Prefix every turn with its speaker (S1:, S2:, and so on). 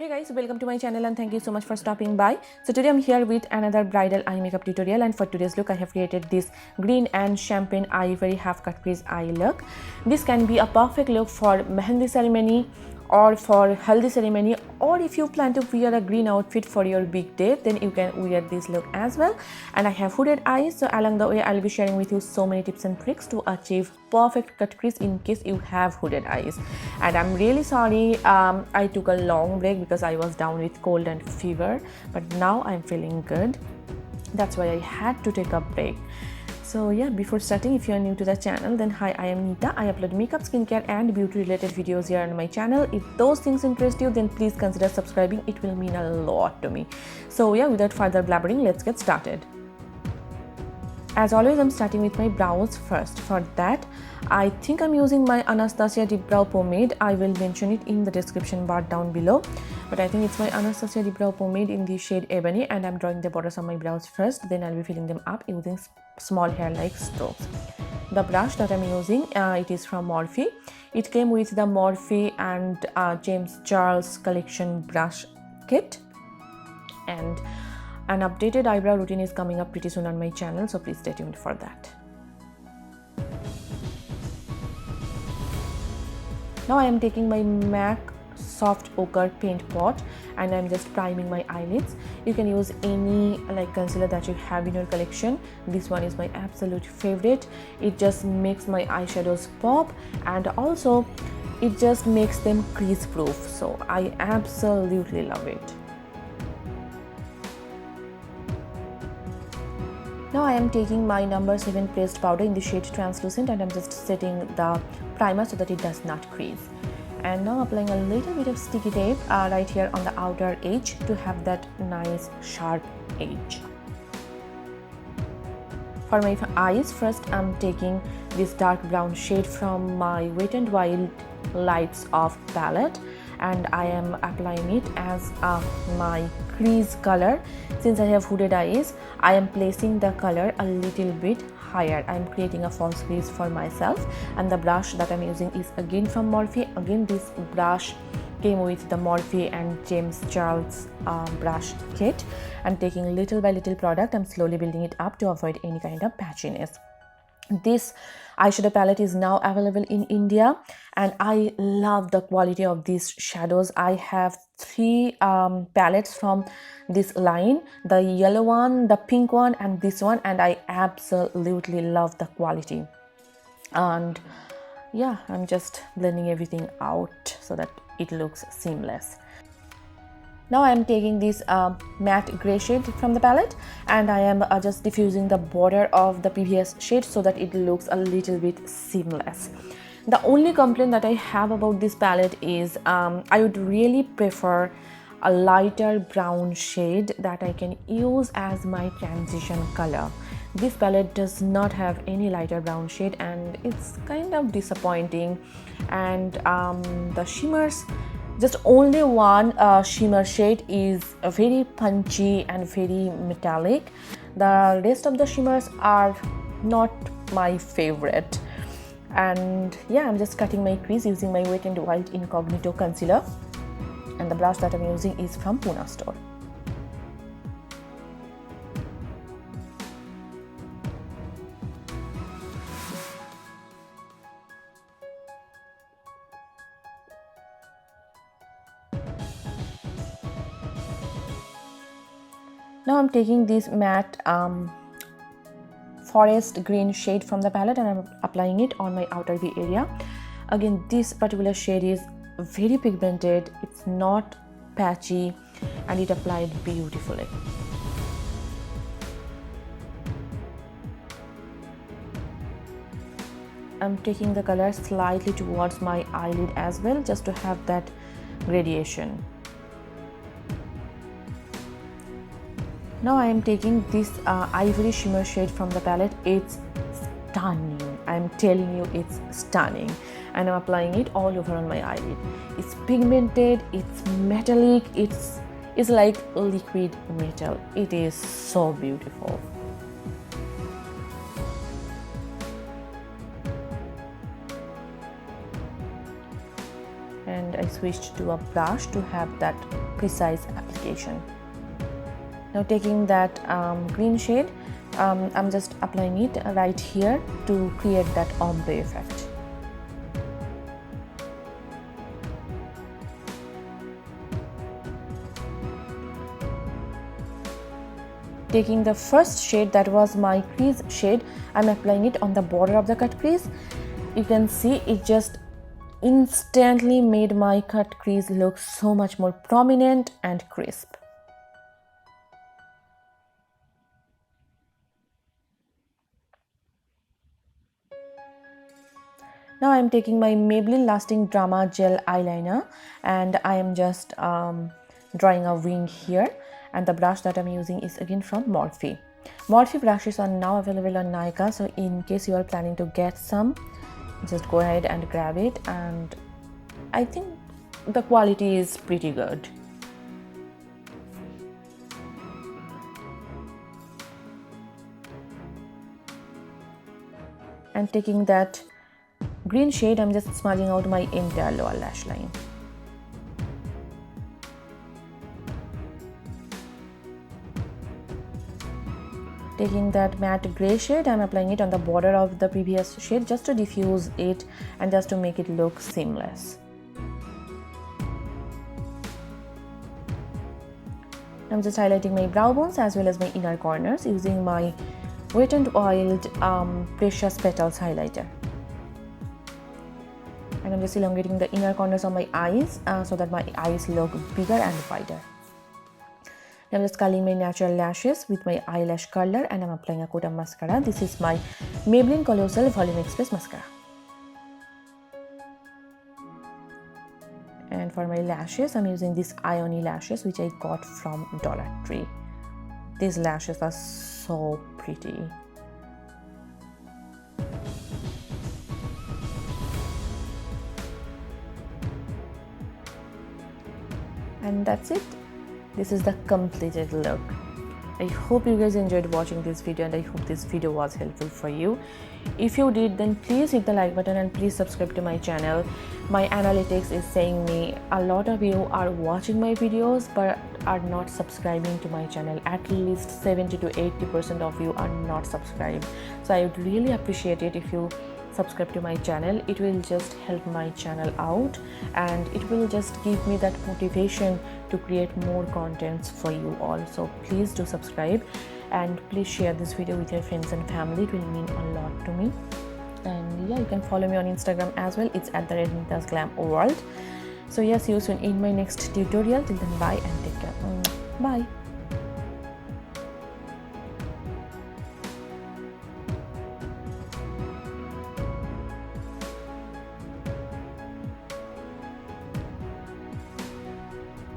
S1: Hey guys, welcome to my channel and thank you so much for stopping by. So today I'm here with another bridal eye makeup tutorial, and for today's look I have created this green and champagne ivory half cut crease eye look. This can be a perfect look for Mehndi ceremony or for Haldi ceremony, or if you plan to wear a green outfit for your big day, then you can wear this look as well. And I have hooded eyes, so along the way I'll be sharing with you so many tips and tricks to achieve perfect cut crease in case you have hooded eyes. And I'm really sorry I took a long break because I was down with cold and fever, but now I'm feeling good. That's why I had to take a break. So yeah, before starting, if you are new to the channel, then hi, I am Nita. I upload makeup, skincare and beauty related videos here on my channel. If those things interest you, then please consider subscribing. It will mean a lot to me. So yeah, without further blabbering, let's get started. As always, I'm starting with my brows first. For that, I think I'm using my Anastasia Deep Brow Pomade. I will mention it in the description bar down below. But I think it's my Anastasia Deep Brow Pomade in the shade Ebony, and I'm drawing the borders on my brows first. Then I'll be filling them up using small hair-like strokes. The brush that I'm using, it is from Morphe. It came with the Morphe and James Charles collection brush kit. And an updated eyebrow routine is coming up pretty soon on my channel, so please stay tuned for that. Now I am taking my MAC soft ochre paint pot and I'm just priming my eyelids. You can use any concealer that you have in your collection. This one is my absolute favorite. It just makes my eyeshadows pop, and also it just makes them crease proof, so I absolutely love it. Now I am taking my number 7 pressed powder in the shade Translucent, and I'm just setting the primer so that it does not crease. And now applying a little bit of sticky tape right here on the outer edge to have that nice sharp edge. For my eyes, first I'm taking this dark brown shade from my Wet n Wild Lights Off palette, and I am applying it as my crease color. Since I have hooded eyes, I am placing the color a little bit higher. I am creating a false crease for myself, and the brush that I am using is again from Morphe. Again, this brush came with the Morphe and James Charles brush kit, and taking little by little product, I'm slowly building it up to avoid any kind of patchiness. This eyeshadow palette is now available in India, and I love the quality of these shadows. I have 3 palettes from this line, the yellow one, the pink one and this one, and I absolutely love the quality. And yeah, I'm just blending everything out so that it looks seamless. Now I am taking this matte grey shade from the palette, and I am just diffusing the border of the previous shade so that it looks a little bit seamless. The only complaint that I have about this palette is I would really prefer a lighter brown shade that I can use as my transition color. This palette does not have any lighter brown shade, and it's kind of disappointing. And the shimmers, just only one shimmer shade is very punchy and very metallic. The rest of the shimmers are not my favorite. And yeah, I'm just cutting my crease using my Wet n Wild Incognito concealer, and the brush that I'm using is from Pune store. Now I'm taking this matte forest green shade from the palette, and I'm applying it on my outer V area. Again, this particular shade is very pigmented, it's not patchy, and it applied beautifully. I'm taking the color slightly towards my eyelid as well, just to have that gradation. Now I am taking this ivory shimmer shade from the palette. It's stunning. I'm telling you, it's stunning. And I'm applying it all over on my eyelid. It's pigmented, it's metallic, it's like liquid metal. It is so beautiful. and I switched to a brush to have that precise application. Now taking that green shade, I'm just applying it right here to create that ombre effect. Taking the first shade, that was my crease shade, I'm applying it on the border of the cut crease. You can see it just instantly made my cut crease look so much more prominent and crisp. Now I am taking my Maybelline Lasting Drama Gel Eyeliner and I am just drawing a wing here, and the brush that I'm using is again from Morphe. Morphe brushes are now available on Nykaa, so in case you are planning to get some, just go ahead and grab it, and I think the quality is pretty good. And taking that green shade, I'm just smudging out my entire lower lash line. Taking that matte grey shade, I'm applying it on the border of the previous shade just to diffuse it and just to make it look seamless. I'm just highlighting my brow bones as well as my inner corners using my Wet n Wild Precious Petals highlighter. And I'm just elongating the inner corners of my eyes so that my eyes look bigger and wider. I'm just curling my natural lashes with my eyelash curler and I'm applying a coat of mascara. This is my Maybelline Colossal Volume Express Mascara. And for my lashes, I'm using these Ioni lashes which I got from Dollar Tree. These lashes are so pretty. And that's it. This is the completed look. I hope you guys enjoyed watching this video and I hope this video was helpful for you. If you did, then please hit the like button and please subscribe to my channel. My analytics is saying me a lot of you are watching my videos but are not subscribing to my channel. At least 70 to 80% of you are not subscribed. So I would really appreciate it if you subscribe to my channel. It will just help my channel out and it will just give me that motivation to create more contents for you all. So please do subscribe and please share this video with your friends and family. It will mean a lot to me. And yeah, you can follow me on Instagram as well. It's at @NitaSGlamWorld. So yeah, see you soon in my next tutorial. Till then, bye and take care. Bye.